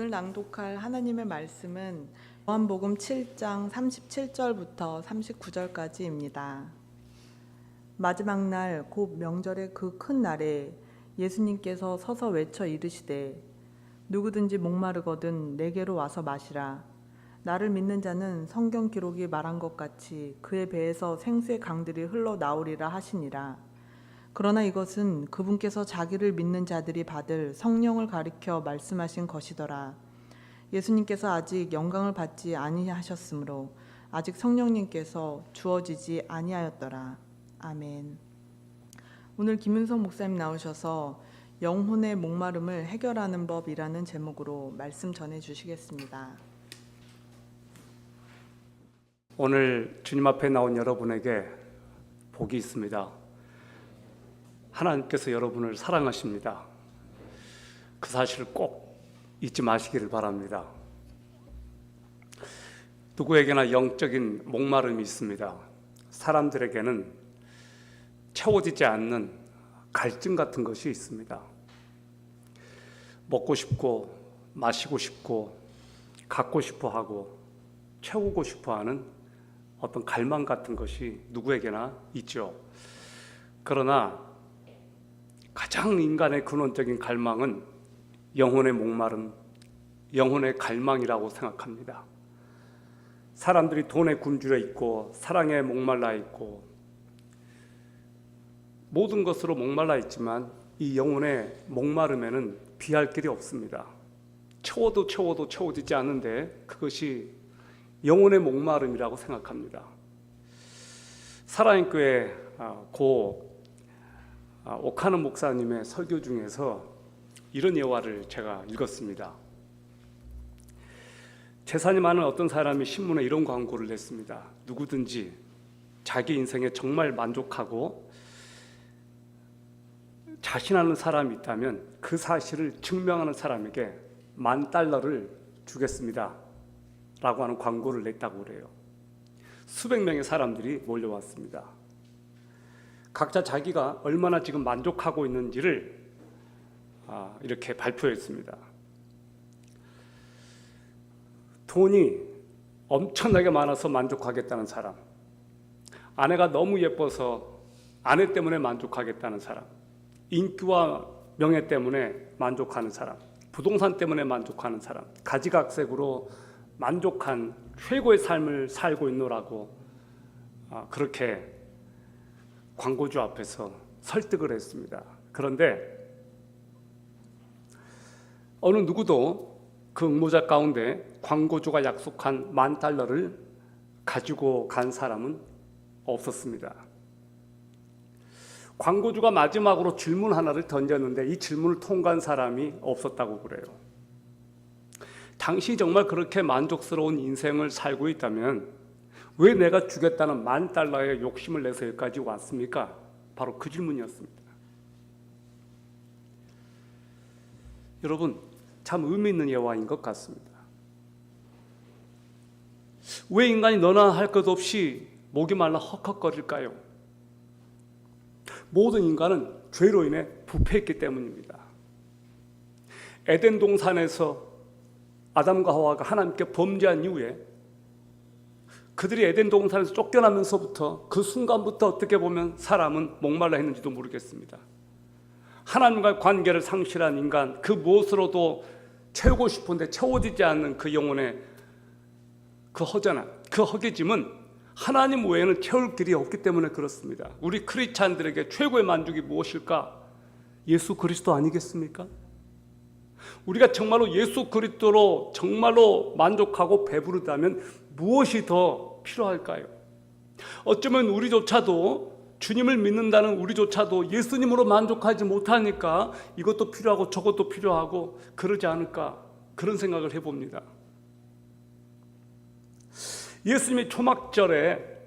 오늘 낭독할 하나님의 말씀은 요한복음 7장 37절부터 39절까지입니다. 마지막 날 곧 명절의 그 큰 날에 예수님께서 서서 외쳐 이르시되 누구든지 목마르거든 내게로 와서 마시라. 나를 믿는 자는 성경 기록이 말한 것 같이 그의 배에서 생수의 강들이 흘러나오리라 하시니라. 그러나 이것은 그분께서 자기를 믿는 자들이 받을 성령을 가리켜 말씀하신 것이더라. 예수님께서 아직 영광을 받지 아니하셨으므로 아직 성령님께서 주어지지 아니하였더라. 아멘. 오늘 김윤성 목사님 나오셔서 영혼의 목마름을 해결하는 법이라는 제목으로 말씀 전해 주시겠습니다. 오늘 주님 앞에 나온 여러분에게 복이 있습니다. 하나님께서 여러분을 사랑하십니다. 그 사실을 꼭 잊지 마시기를 바랍니다. 누구에게나 영적인 목마름이 있습니다. 사람들에게는 채워지지 않는 갈증 같은 것이 있습니다. 먹고 싶고 마시고 싶고 갖고 싶어 하고 채우고 싶어 하는 어떤 갈망 같은 것이 누구에게나 있죠. 그러나 가장 인간의 근원적인 갈망은 영혼의 목마름, 영혼의 갈망이라고 생각합니다. 사람들이 돈에 굶주려 있고 사랑에 목말라 있고 모든 것으로 목말라 있지만 이 영혼의 목마름에는 비할 길이 없습니다. 채워도 채워지지 않는데 그것이 영혼의 목마름이라고 생각합니다. 사랑의 교회 오카는 목사님의 설교 중에서 이런 예화를 제가 읽었습니다. 재산이 많은 어떤 사람이 신문에 이런 광고를 냈습니다. 누구든지 자기 인생에 정말 만족하고 자신하는 사람이 있다면 그 사실을 증명하는 사람에게 $10,000를 주겠습니다 라고 하는 광고를 냈다고 그래요. 수백 명의 사람들이 몰려왔습니다. 각자 자기가 얼마나 지금 만족하고 있는지를 이렇게 발표했습니다. 돈이 엄청나게 많아서 만족하겠다는 사람, 아내가 너무 예뻐서 아내 때문에 만족하겠다는 사람, 인기와 명예 때문에 만족하는 사람, 부동산 때문에 만족하는 사람, 가지각색으로 만족한 최고의 삶을 살고 있노라고 그렇게 광고주 앞에서 설득을 했습니다. 그런데 어느 누구도 그 응모자 가운데 광고주가 약속한 $10,000를 가지고 간 사람은 없었습니다. 광고주가 마지막으로 질문 하나를 던졌는데 이 질문을 통과한 사람이 없었다고 그래요. 당신이 정말 그렇게 만족스러운 인생을 살고 있다면 왜 내가 주겠다는 $10,000의 욕심을 내서 여기까지 왔습니까? 바로 그 질문이었습니다. 여러분, 참 의미 있는 예화인 것 같습니다. 왜 인간이 너나 할 것 없이 목이 말라 헉헉거릴까요? 모든 인간은 죄로 인해 부패했기 때문입니다. 에덴 동산에서 아담과 하와가 하나님께 범죄한 이후에 그들이 에덴 동산에서 쫓겨나면서부터 그 순간부터 어떻게 보면 사람은 목말라 했는지도 모르겠습니다. 하나님과의 관계를 상실한 인간, 그 무엇으로도 채우고 싶은데 채워지지 않는 그 영혼의 그 허전함, 그 허기짐은 하나님 외에는 채울 길이 없기 때문에 그렇습니다. 우리 크리스찬들에게 최고의 만족이 무엇일까? 예수 그리스도 아니겠습니까? 우리가 정말로 예수 그리스도로 정말로 만족하고 배부르다면 무엇이 더 필요할까요? 어쩌면 우리조차도 주님을 믿는다는 우리조차도 예수님으로 만족하지 못하니까 이것도 필요하고 저것도 필요하고 그러지 않을까 그런 생각을 해봅니다. 예수님이 초막절에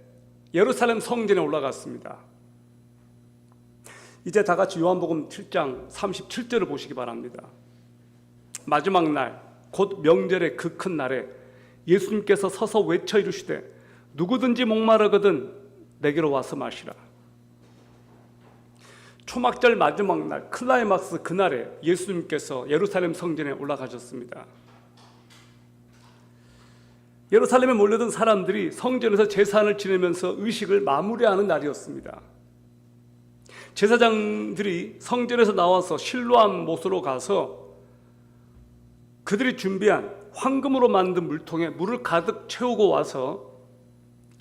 예루살렘 성전에 올라갔습니다. 이제 다 같이 요한복음 7장 37절을 보시기 바랍니다. 마지막 날, 곧 명절의 그 큰 날에 예수님께서 서서 외쳐 이르시되 누구든지 목마르거든 내게로 와서 마시라. 초막절 마지막 날 클라이막스 그날에 예수님께서 예루살렘 성전에 올라가셨습니다. 예루살렘에 몰려든 사람들이 성전에서 제사를 지내면서 의식을 마무리하는 날이었습니다. 제사장들이 성전에서 나와서 실로암 못으로 가서 그들이 준비한 황금으로 만든 물통에 물을 가득 채우고 와서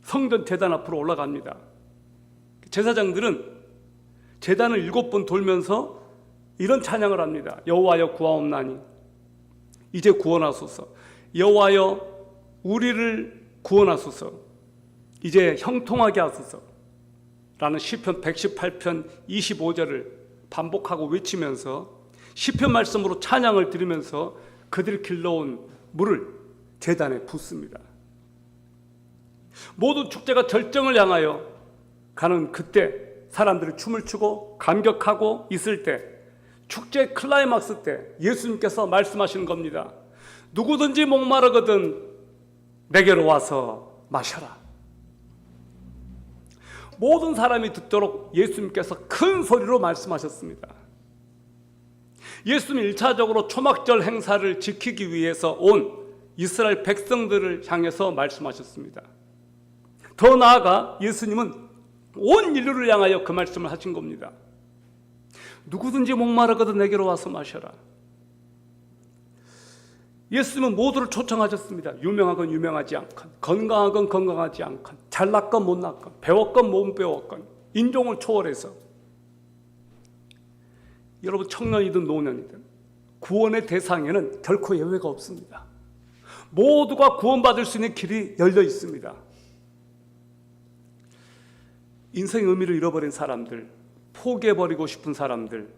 성전 제단 앞으로 올라갑니다. 제사장들은 제단을 7번 돌면서 이런 찬양을 합니다. 여호와여 구하옵나니 이제 구원하소서. 여호와여 우리를 구원하소서. 이제 형통하게 하소서. 라는 시편 118편 25절을 반복하고 외치면서 시편 말씀으로 찬양을 드리면서 그들이 길러온 물을 제단에 붓습니다. 모든 축제가 절정을 향하여 가는 그때 사람들이 춤을 추고 감격하고 있을 때, 축제 클라이막스 때 예수님께서 말씀하시는 겁니다. 누구든지 목마르거든 내게로 와서 마셔라. 모든 사람이 듣도록 예수님께서 큰 소리로 말씀하셨습니다. 예수님은 1차적으로 초막절 행사를 지키기 위해서 온 이스라엘 백성들을 향해서 말씀하셨습니다. 더 나아가 예수님은 온 인류를 향하여 그 말씀을 하신 겁니다. 누구든지 목마르거든 내게로 와서 마셔라. 예수님은 모두를 초청하셨습니다. 유명하건 유명하지 않건, 건강하건 건강하지 않건, 잘났건 못났건, 배웠건 못 배웠건, 인종을 초월해서 여러분 청년이든 노년이든 구원의 대상에는 결코 예외가 없습니다. 모두가 구원받을 수 있는 길이 열려 있습니다. 인생의 의미를 잃어버린 사람들, 포기해버리고 싶은 사람들,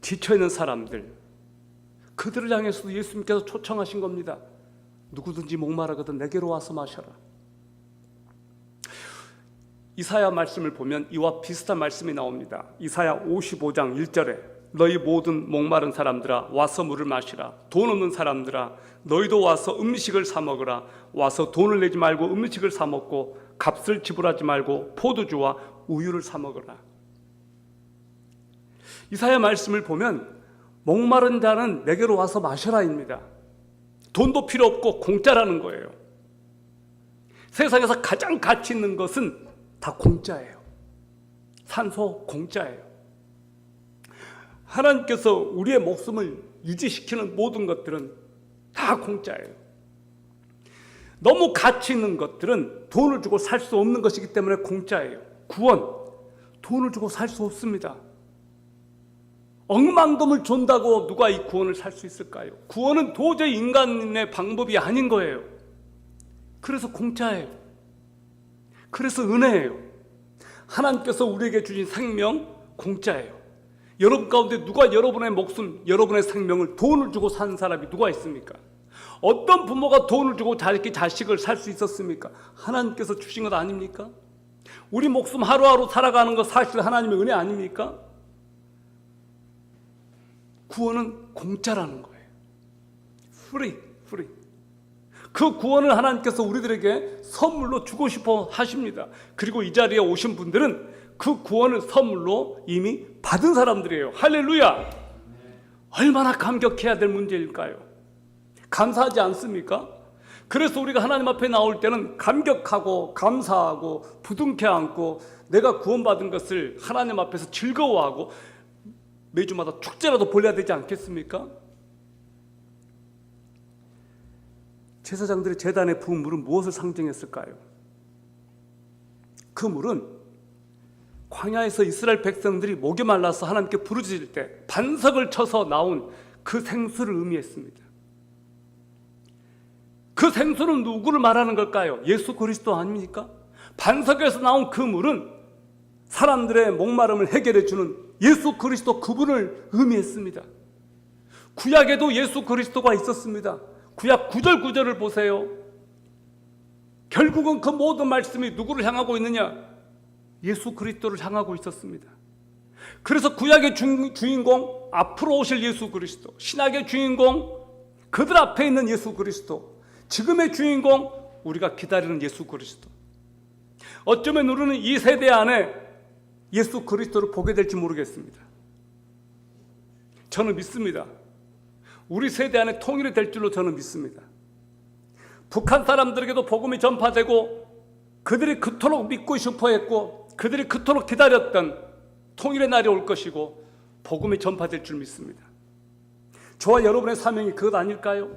지쳐있는 사람들, 그들을 향해서도 예수님께서 초청하신 겁니다. 누구든지 목마르거든 내게로 와서 마셔라. 이사야 말씀을 보면 이와 비슷한 말씀이 나옵니다. 이사야 55장 1절에 너희 모든 목마른 사람들아 와서 물을 마시라. 돈 없는 사람들아 너희도 와서 음식을 사 먹으라. 와서 돈을 내지 말고 음식을 사 먹고 값을 지불하지 말고 포도주와 우유를 사 먹으라. 이사야 말씀을 보면 목마른 자는 내게로 와서 마셔라입니다. 돈도 필요 없고 공짜라는 거예요. 세상에서 가장 가치 있는 것은 다 공짜예요. 산소 공짜예요. 하나님께서 우리의 목숨을 유지시키는 모든 것들은 다 공짜예요. 너무 가치 있는 것들은 돈을 주고 살 수 없는 것이기 때문에 공짜예요. 구원, 돈을 주고 살 수 없습니다. 억만금을 준다고 누가 이 구원을 살 수 있을까요? 구원은 도저히 인간의 방법이 아닌 거예요. 그래서 공짜예요. 그래서 은혜예요. 하나님께서 우리에게 주신 생명 공짜예요. 여러분 가운데 누가 여러분의 목숨, 여러분의 생명을 돈을 주고 산 사람이 누가 있습니까? 어떤 부모가 돈을 주고 자식을 살 수 있었습니까? 하나님께서 주신 것 아닙니까? 우리 목숨 하루하루 살아가는 것 사실 하나님의 은혜 아닙니까? 구원은 공짜라는 거예요. free. 그 구원을 하나님께서 우리들에게 선물로 주고 싶어 하십니다. 그리고 이 자리에 오신 분들은 그 구원을 선물로 이미 받은 사람들이에요. 할렐루야! 얼마나 감격해야 될 문제일까요? 감사하지 않습니까? 그래서 우리가 하나님 앞에 나올 때는 감격하고 감사하고 부둥켜 안고 내가 구원받은 것을 하나님 앞에서 즐거워하고 매주마다 축제라도 벌려야 되지 않겠습니까? 제사장들이 제단에 부은 물은 무엇을 상징했을까요? 그 물은 광야에서 이스라엘 백성들이 목이 말라서 하나님께 부르짖을 때 반석을 쳐서 나온 그 생수를 의미했습니다. 그 생수는 누구를 말하는 걸까요? 예수 그리스도 아닙니까? 반석에서 나온 그 물은 사람들의 목마름을 해결해 주는 예수 그리스도 그분을 의미했습니다. 구약에도 예수 그리스도가 있었습니다. 구약 9절 9절을 보세요. 결국은 그 모든 말씀이 누구를 향하고 있느냐? 예수 그리스도를 향하고 있었습니다. 그래서 구약의 주인공, 앞으로 오실 예수 그리스도, 신약의 주인공, 그들 앞에 있는 예수 그리스도, 지금의 주인공, 우리가 기다리는 예수 그리스도. 어쩌면 우리는 이 세대 안에 예수 그리스도를 보게 될지 모르겠습니다. 저는 믿습니다. 우리 세대 안에 통일이 될 줄로 저는 믿습니다. 북한 사람들에게도 복음이 전파되고 그들이 그토록 믿고 싶어했고 그들이 그토록 기다렸던 통일의 날이 올 것이고 복음이 전파될 줄 믿습니다. 저와 여러분의 사명이 그것 아닐까요?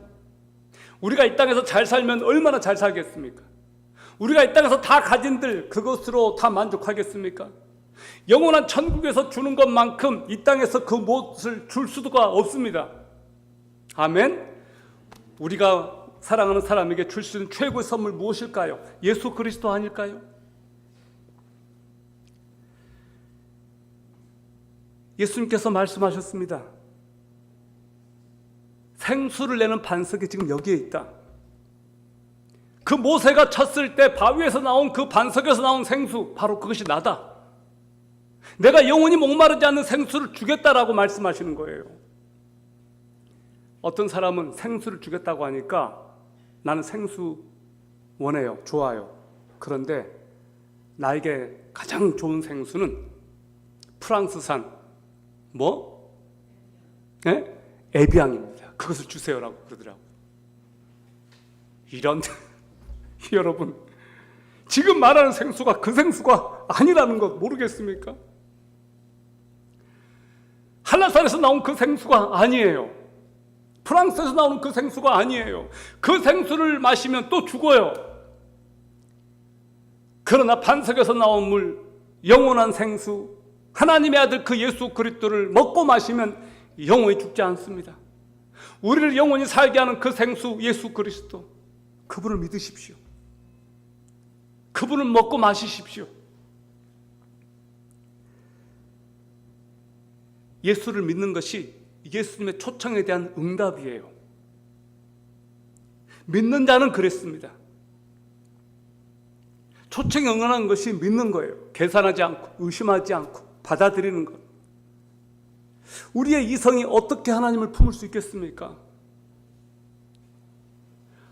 우리가 이 땅에서 잘 살면 얼마나 잘 살겠습니까? 우리가 이 땅에서 다 가진들 그것으로 다 만족하겠습니까? 영원한 천국에서 주는 것만큼 이 땅에서 그 무엇을 줄 수가 없습니다. 아멘. 우리가 사랑하는 사람에게 줄 수 있는 최고의 선물 무엇일까요? 예수 그리스도 아닐까요? 예수님께서 말씀하셨습니다. 생수를 내는 반석이 지금 여기에 있다. 그 모세가 쳤을 때 바위에서 나온 그 반석에서 나온 생수, 바로 그것이 나다. 내가 영원히 목마르지 않는 생수를 주겠다라고 말씀하시는 거예요. 어떤 사람은 생수를 주겠다고 하니까 나는 생수 원해요. 좋아요. 그런데 나에게 가장 좋은 생수는 프랑스산 에비앙입니다. 그것을 주세요라고 그러더라고요. 이런 여러분, 지금 말하는 생수가 그 생수가 아니라는 것 모르겠습니까? 한라산에서 나온 그 생수가 아니에요. 프랑스에서 나오는 그 생수가 아니에요. 그 생수를 마시면 또 죽어요. 그러나 반석에서 나온 물, 영원한 생수, 하나님의 아들 그 예수 그리스도를 먹고 마시면 영원히 죽지 않습니다. 우리를 영원히 살게 하는 그 생수 예수 그리스도, 그분을 믿으십시오. 그분을 먹고 마시십시오. 예수를 믿는 것이 예수님의 초청에 대한 응답이에요. 믿는 자는 그랬습니다. 초청에 응하는 것이 믿는 거예요. 계산하지 않고 의심하지 않고 받아들이는 것. 우리의 이성이 어떻게 하나님을 품을 수 있겠습니까?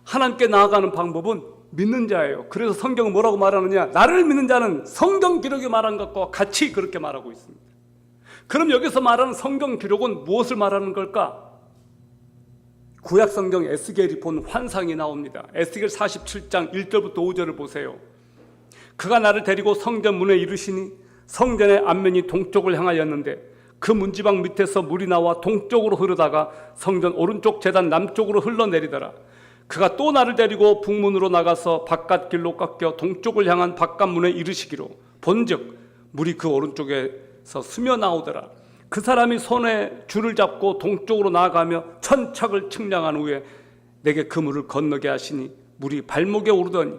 하나님께 나아가는 방법은 믿는 자예요. 그래서 성경은 뭐라고 말하느냐? 나를 믿는 자는 성경 기록이 말한 것과 같이 그렇게 말하고 있습니다. 그럼 여기서 말하는 성경 기록은 무엇을 말하는 걸까? 구약 성경 에스겔이 본 환상이 나옵니다. 에스겔 47장 1절부터 5절을 보세요. 그가 나를 데리고 성전 문에 이르시니 성전의 앞면이 동쪽을 향하였는데 그 문지방 밑에서 물이 나와 동쪽으로 흐르다가 성전 오른쪽 제단 남쪽으로 흘러내리더라. 그가 또 나를 데리고 북문으로 나가서 바깥 길로 꺾여 동쪽을 향한 바깥문에 이르시기로 본즉 물이 그 오른쪽에서 스며 나오더라. 그 사람이 손에 줄을 잡고 동쪽으로 나아가며 천척을 측량한 후에 내게 그 물을 건너게 하시니 물이 발목에 오르더니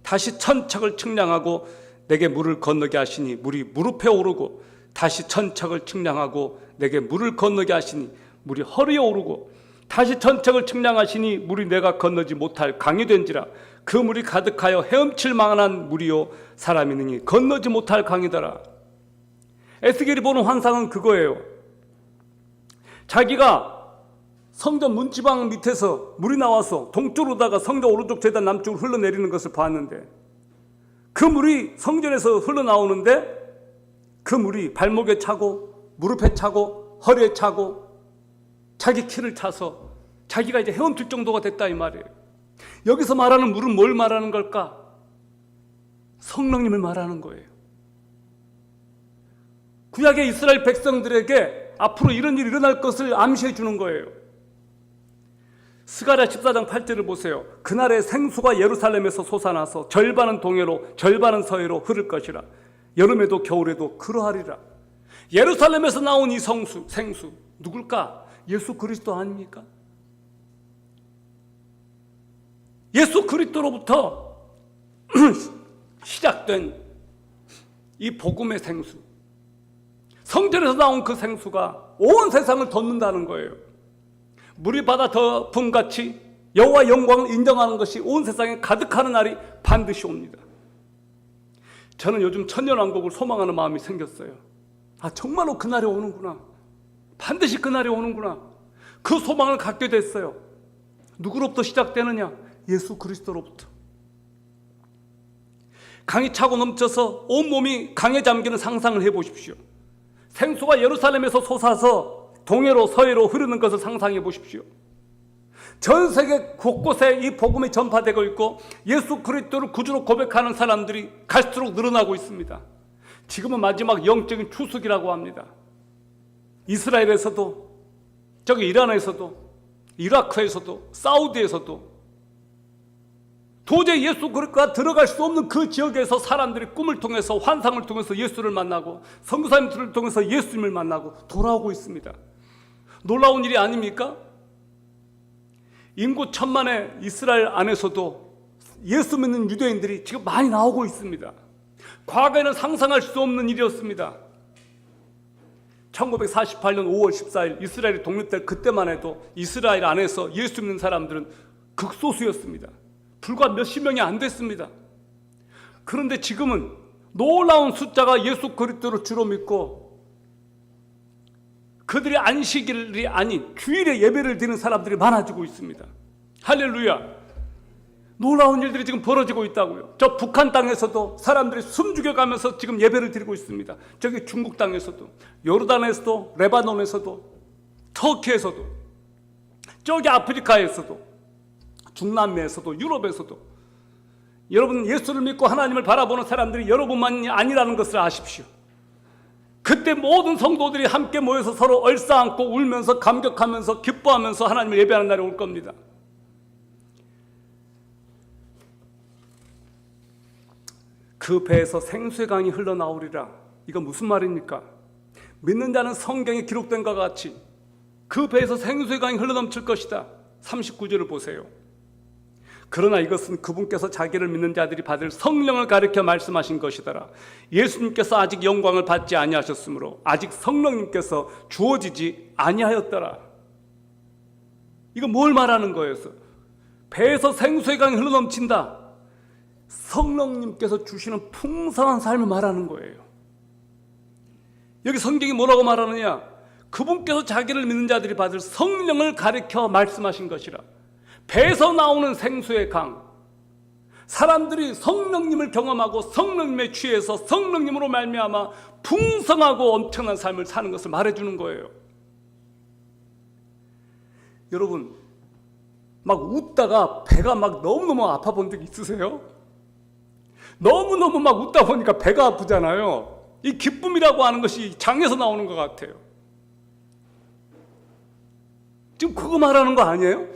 다시 천척을 측량하고 내게 물을 건너게 하시니 물이 무릎에 오르고 다시 천척을 측량하고 내게 물을 건너게 하시니 물이 허리에 오르고 다시 천척을 측량하시니 물이 내가 건너지 못할 강이 된지라. 그 물이 가득하여 헤엄칠 만한 물이요 사람이 능히 건너지 못할 강이더라. 에스겔이 보는 환상은 그거예요. 자기가 성전 문지방 밑에서 물이 나와서 동쪽으로다가 성전 오른쪽 제단 남쪽으로 흘러내리는 것을 봤는데 그 물이 성전에서 흘러나오는데 그 물이 발목에 차고 무릎에 차고 허리에 차고 자기 키를 차서 자기가 이제 헤엄칠 정도가 됐다 이 말이에요. 여기서 말하는 물은 뭘 말하는 걸까? 성령님을 말하는 거예요. 구약의 이스라엘 백성들에게 앞으로 이런 일이 일어날 것을 암시해 주는 거예요. 스가랴 14장 8절을 보세요. 그날에 생수가 예루살렘에서 솟아나서 절반은 동해로 절반은 서해로 흐를 것이라. 여름에도 겨울에도 그러하리라. 예루살렘에서 나온 이 생수 누굴까? 예수 그리스도 아닙니까? 예수 그리스도로부터 시작된 이 복음의 생수, 성전에서 나온 그 생수가 온 세상을 덮는다는 거예요. 물이 바다 덮음같이 여호와 영광을 인정하는 것이 온 세상에 가득하는 날이 반드시 옵니다. 저는 요즘 천년왕국을 소망하는 마음이 생겼어요. 아, 정말로 그날이 오는구나. 반드시 그날이 오는구나. 그 소망을 갖게 됐어요. 누구로부터 시작되느냐? 예수 그리스도로부터. 강이 차고 넘쳐서 온몸이 강에 잠기는 상상을 해보십시오. 생수가 예루살렘에서 솟아서 동해로 서해로 흐르는 것을 상상해 보십시오. 전 세계 곳곳에 이 복음이 전파되고 있고 예수 그리스도를 구주로 고백하는 사람들이 갈수록 늘어나고 있습니다. 지금은 마지막 영적인 추수기라고 합니다. 이스라엘에서도, 저기 이란에서도, 이라크에서도, 사우디에서도 도저히 예수 그리스도가 들어갈 수 없는 그 지역에서 사람들이 꿈을 통해서, 환상을 통해서 예수를 만나고 선교사님들을 통해서 예수님을 만나고 돌아오고 있습니다. 놀라운 일이 아닙니까? 인구 1000만의 이스라엘 안에서도 예수 믿는 유대인들이 지금 많이 나오고 있습니다. 과거에는 상상할 수 없는 일이었습니다. 1948년 5월 14일 이스라엘이 독립될 그때만 해도 이스라엘 안에서 예수 믿는 사람들은 극소수였습니다. 불과 몇십 명이 안 됐습니다. 그런데 지금은 놀라운 숫자가 예수 그리스도를 주로 믿고 그들이 안식일이 아닌 주일에 예배를 드리는 사람들이 많아지고 있습니다. 할렐루야. 놀라운 일들이 지금 벌어지고 있다고요. 저 북한 땅에서도 사람들이 숨죽여가면서 지금 예배를 드리고 있습니다. 저기 중국 땅에서도, 요르단에서도, 레바논에서도, 터키에서도, 저기 아프리카에서도, 중남미에서도, 유럽에서도 여러분 예수를 믿고 하나님을 바라보는 사람들이 여러분만이 아니라는 것을 아십시오. 그때 모든 성도들이 함께 모여서 서로 얼싸안고 울면서 감격하면서 기뻐하면서 하나님을 예배하는 날이 올 겁니다. 그 배에서 생수의 강이 흘러나오리라. 이거 무슨 말입니까? 믿는 자는 성경에 기록된 것과 같이 그 배에서 생수의 강이 흘러넘칠 것이다. 39절을 보세요. 그러나 이것은 그분께서 자기를 믿는 자들이 받을 성령을 가리켜 말씀하신 것이더라. 예수님께서 아직 영광을 받지 아니하셨으므로 아직 성령님께서 주어지지 아니하였더라. 이거 뭘 말하는 거예요? 배에서 생수의 강이 흘러넘친다. 성령님께서 주시는 풍성한 삶을 말하는 거예요. 여기 성경이 뭐라고 말하느냐? 그분께서 자기를 믿는 자들이 받을 성령을 가리켜 말씀하신 것이라. 배에서 나오는 생수의 강, 사람들이 성령님을 경험하고 성령님에 취해서 성령님으로 말미암아 풍성하고 엄청난 삶을 사는 것을 말해주는 거예요. 여러분, 막 웃다가 배가 막 너무너무 아파 본 적 있으세요? 너무너무 막 웃다 보니까 배가 아프잖아요. 이 기쁨이라고 하는 것이 장에서 나오는 것 같아요. 지금 그거 말하는 거 아니에요?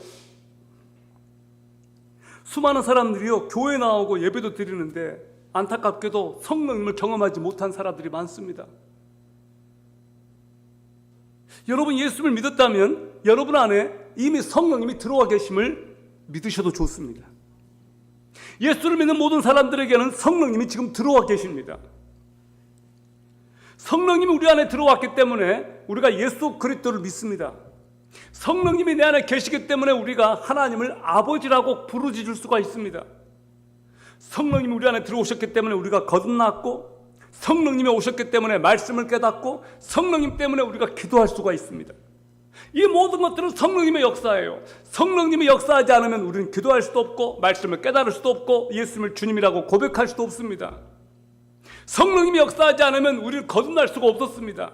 수많은 사람들이요, 교회 나오고 예배도 드리는데 안타깝게도 성령님을 경험하지 못한 사람들이 많습니다. 여러분 예수를 믿었다면 여러분 안에 이미 성령님이 들어와 계심을 믿으셔도 좋습니다. 예수를 믿는 모든 사람들에게는 성령님이 지금 들어와 계십니다. 성령님이 우리 안에 들어왔기 때문에 우리가 예수 그리스도를 믿습니다. 성령님이 내 안에 계시기 때문에 우리가 하나님을 아버지라고 부르짖을 수가 있습니다. 성령님이 우리 안에 들어오셨기 때문에 우리가 거듭났고, 성령님이 오셨기 때문에 말씀을 깨닫고, 성령님 때문에 우리가 기도할 수가 있습니다. 이 모든 것들은 성령님의 역사예요. 성령님이 역사하지 않으면 우리는 기도할 수도 없고 말씀을 깨달을 수도 없고 예수님을 주님이라고 고백할 수도 없습니다. 성령님이 역사하지 않으면 우리는 거듭날 수가 없었습니다.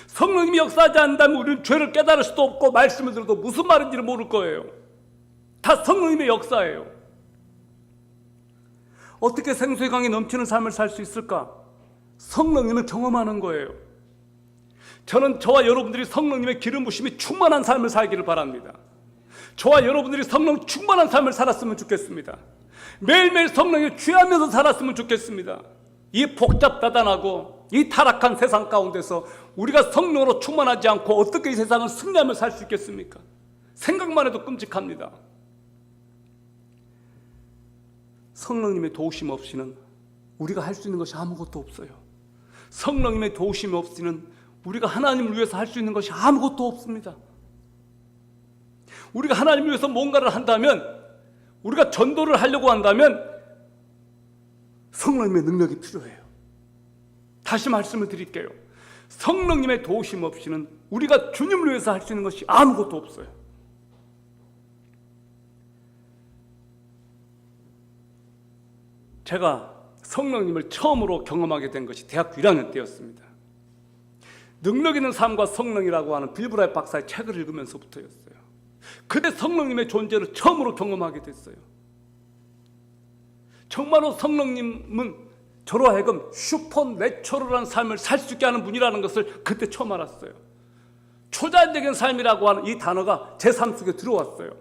성령님이 역사하지 않는다면 우리는 죄를 깨달을 수도 없고 말씀을 들어도 무슨 말인지를 모를 거예요. 다 성령님의 역사예요. 어떻게 생수의 강이 넘치는 삶을 살 수 있을까? 성령님을 경험하는 거예요. 저는 저와 여러분들이 성령님의 기름 부심이 충만한 삶을 살기를 바랍니다. 저와 여러분들이 성령 충만한 삶을 살았으면 좋겠습니다. 매일매일 성령에 취하면서 살았으면 좋겠습니다. 이 복잡다단하고 이 타락한 세상 가운데서 우리가 성령으로 충만하지 않고 어떻게 이 세상을 승리하며 살 수 있겠습니까? 생각만 해도 끔찍합니다. 성령님의 도우심 없이는 우리가 할 수 있는 것이 아무것도 없어요. 성령님의 도우심 없이는 우리가 하나님을 위해서 할 수 있는 것이 아무것도 없습니다. 우리가 하나님을 위해서 뭔가를 한다면, 우리가 전도를 하려고 한다면 성령님의 능력이 필요해요. 다시 말씀을 드릴게요. 성령님의 도우심 없이는 우리가 주님을 위해서 할 수 있는 것이 아무것도 없어요. 제가 성령님을 처음으로 경험하게 된 것이 대학교 1학년 때였습니다. 능력 있는 삶과 성령이라고 하는 빌브라이트 박사의 책을 읽으면서부터였어요. 그때 성령님의 존재를 처음으로 경험하게 됐어요. 정말로 성령님은 저로 하여금 슈퍼내추럴한 삶을 살 수 있게 하는 분이라는 것을 그때 처음 알았어요. 초자연적인 삶이라고 하는 이 단어가 제 삶 속에 들어왔어요.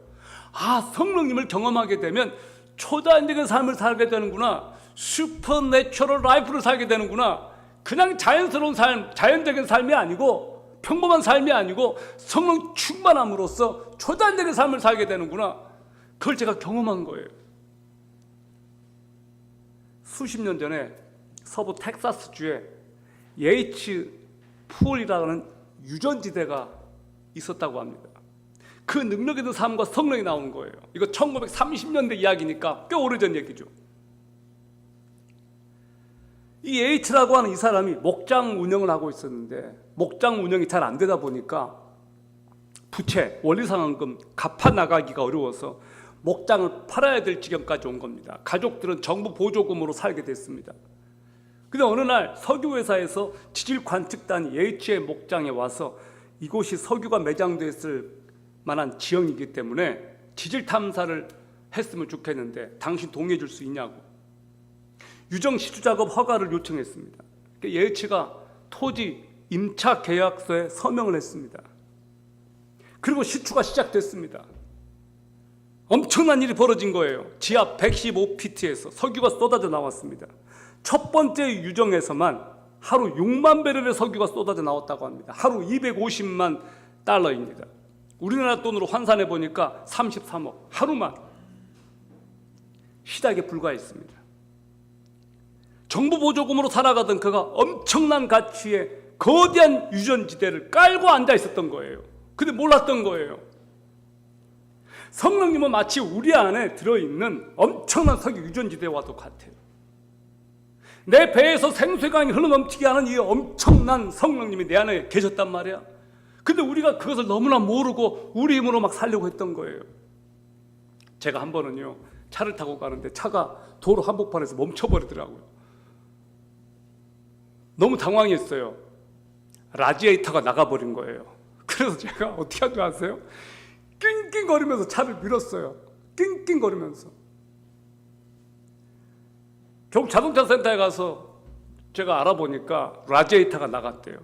아, 성령님을 경험하게 되면 초자연적인 삶을 살게 되는구나. 슈퍼내추럴 라이프를 살게 되는구나. 그냥 자연스러운 삶, 자연적인 삶이 아니고 평범한 삶이 아니고 성령 충만함으로써 초자연적인 삶을 살게 되는구나. 그걸 제가 경험한 거예요. 수십 년 전에 서부 텍사스주에 예이츠 풀이라는 유전지대가 있었다고 합니다. 그 능력 있는 삶과 성령이 나온 거예요. 이거 1930년대 이야기니까 꽤 오래전 얘기죠. 이 예이츠라고 하는 이 사람이 목장 운영을 하고 있었는데 목장 운영이 잘 안 되다 보니까 부채, 원리상환금 갚아 나가기가 어려워서 목장을 팔아야 될 지경까지 온 겁니다. 가족들은 정부 보조금으로 살게 됐습니다. 근데 어느 날 석유회사에서 지질 관측단이 예이츠의 목장에 와서 이곳이 석유가 매장됐을 만한 지형이기 때문에 지질 탐사를 했으면 좋겠는데 당신 동의해 줄 수 있냐고 유정 시추 작업 허가를 요청했습니다. 예이츠가 토지 임차 계약서에 서명을 했습니다. 그리고 시추가 시작됐습니다. 엄청난 일이 벌어진 거예요. 지하 115피트에서 석유가 쏟아져 나왔습니다. 첫 번째 유정에서만 하루 6만 배럴의 석유가 쏟아져 나왔다고 합니다. 하루 250만 달러입니다. 우리나라 돈으로 환산해 보니까 33억. 하루만. 시작에 불과했습니다. 정부 보조금으로 살아가던 그가 엄청난 가치의 거대한 유전지대를 깔고 앉아 있었던 거예요. 근데 몰랐던 거예요. 성령님은 마치 우리 안에 들어있는 엄청난 석유 유전지대와도 같아요. 내 배에서 생수강이 흘러넘치게 하는 이 엄청난 성령님이 내 안에 계셨단 말이야. 근데 우리가 그것을 너무나 모르고 우리 힘으로 막 살려고 했던 거예요. 제가 한 번은요, 차를 타고 가는데 차가 도로 한복판에서 멈춰버리더라고요. 너무 당황했어요. 라디에이터가 나가버린 거예요. 그래서 제가 어떻게 한 줄 아세요? 낑낑거리면서 차를 밀었어요. 낑낑거리면서. 결국 자동차 센터에 가서 제가 알아보니까 라디에이터가 나갔대요.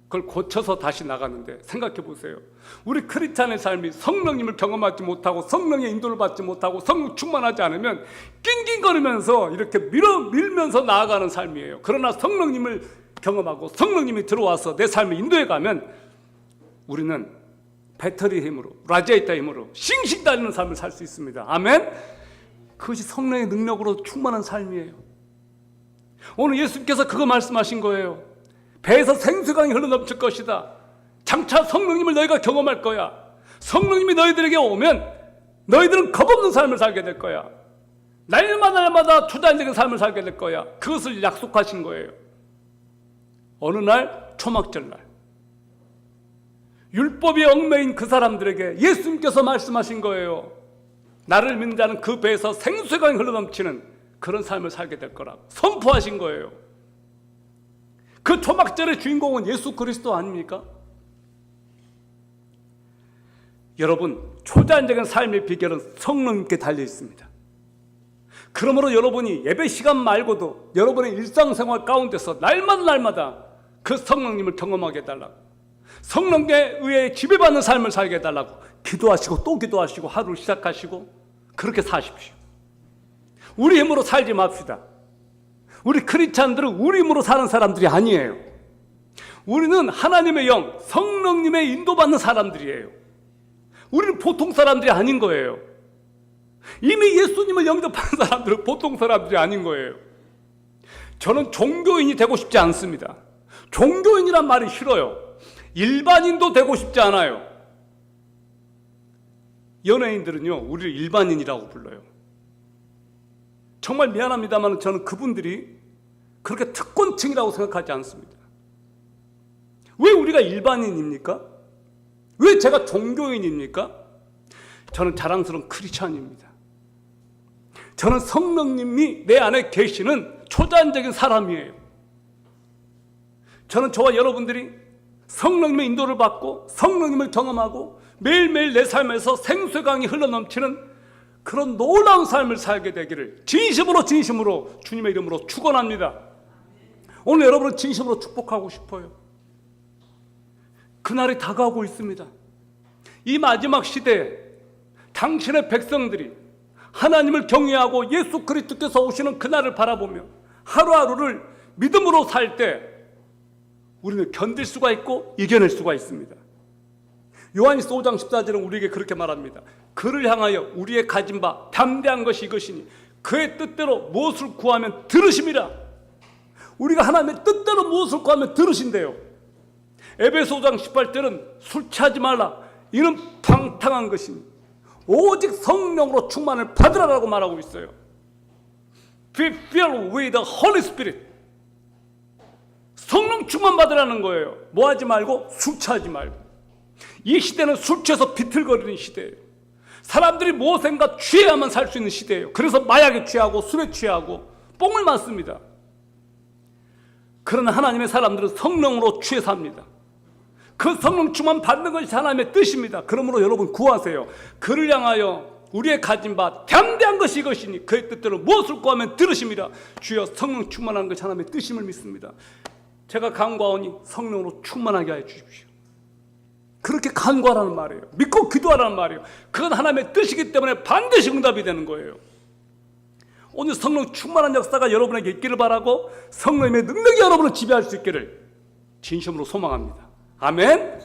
그걸 고쳐서 다시 나갔는데 생각해 보세요. 우리 크리스찬의 삶이 성령님을 경험하지 못하고 성령의 인도를 받지 못하고 성령 충만하지 않으면 낑낑거리면서 이렇게 밀면서 나아가는 삶이에요. 그러나 성령님을 경험하고 성령님이 들어와서 내 삶을 인도해 가면 우리는 배터리 힘으로, 라디에이터 힘으로 싱싱 달리는 삶을 살 수 있습니다. 아멘? 그것이 성령의 능력으로 충만한 삶이에요. 오늘 예수님께서 그거 말씀하신 거예요. 배에서 생수강이 흘러넘칠 것이다. 장차 성령님을 너희가 경험할 거야. 성령님이 너희들에게 오면 너희들은 겁없는 삶을 살게 될 거야. 날마다 초자연적인 삶을 살게 될 거야. 그것을 약속하신 거예요. 어느 날 초막절날 율법에 얽매인 그 사람들에게 예수님께서 말씀하신 거예요. 나를 믿는 자는 그 배에서 생수강이 흘러넘치는 그런 삶을 살게 될 거라고 선포하신 거예요. 그 초막절의 주인공은 예수 그리스도 아닙니까? 여러분, 초자연적인 삶의 비결은 성령님께 달려 있습니다. 그러므로 여러분이 예배 시간 말고도 여러분의 일상생활 가운데서 날마다 그 성령님을 경험하게 해달라고, 성령에 의해 지배받는 삶을 살게 해달라고 기도하시고 또 기도하시고 하루를 시작하시고 그렇게 사십시오. 우리 힘으로 살지 맙시다. 우리 크리스찬들은 우리 힘으로 사는 사람들이 아니에요. 우리는 하나님의 영, 성령님의 인도받는 사람들이에요. 우리는 보통 사람들이 아닌 거예요. 이미 예수님을 영접하는 사람들은 보통 사람들이 아닌 거예요. 저는 종교인이 되고 싶지 않습니다. 종교인이란 말이 싫어요. 일반인도 되고 싶지 않아요. 연예인들은요, 우리를 일반인이라고 불러요. 정말 미안합니다만 저는 그분들이 그렇게 특권층이라고 생각하지 않습니다. 왜 우리가 일반인입니까? 왜 제가 종교인입니까? 저는 자랑스러운 크리스찬입니다. 저는 성령님이 내 안에 계시는 초자연적인 사람이에요. 저는 저와 여러분들이 성령님의 인도를 받고 성령님을 경험하고 매일매일 내 삶에서 생수의 강이 흘러넘치는 그런 놀라운 삶을 살게 되기를 진심으로 주님의 이름으로 축원합니다. 오늘 여러분을 진심으로 축복하고 싶어요. 그날이 다가오고 있습니다. 이 마지막 시대에 당신의 백성들이 하나님을 경외하고 예수 그리스도께서 오시는 그날을 바라보며 하루하루를 믿음으로 살 때 우리는 견딜 수가 있고 이겨낼 수가 있습니다. 요한일서 5장 14절은 우리에게 그렇게 말합니다. 그를 향하여 우리의 가진 바 담대한 것이 이것이니 그의 뜻대로 무엇을 구하면 들으심이라. 우리가 하나님의 뜻대로 무엇을 구하면 들으신대요. 에베소 5장 18절은 술 취하지 말라. 이는 방탕한 것이니 오직 성령으로 충만을 받으라라고 말하고 있어요. Be filled with the Holy Spirit. 성령 충만 받으라는 거예요. 뭐 하지 말고 술 취하지 말고. 이 시대는 술 취해서 비틀거리는 시대예요. 사람들이 무엇인가 취해야만 살 수 있는 시대예요. 그래서 마약에 취하고 술에 취하고 뽕을 맞습니다. 그러나 하나님의 사람들은 성령으로 취해 삽니다. 그 성령 충만 받는 것이 하나님의 뜻입니다. 그러므로 여러분 구하세요. 그를 향하여 우리의 가진 바 담대한 것이 이것이니 그의 뜻대로 무엇을 구하면 들으심이라. 주여 성령 충만하는 것이 하나님의 뜻임을 믿습니다. 제가 간구하오니 성령으로 충만하게 하여 주십시오. 그렇게 간구하라는 말이에요. 믿고 기도하라는 말이에요. 그건 하나님의 뜻이기 때문에 반드시 응답이 되는 거예요. 오늘 성령 충만한 역사가 여러분에게 있기를 바라고 성령님의 능력이 여러분을 지배할 수 있기를 진심으로 소망합니다. 아멘.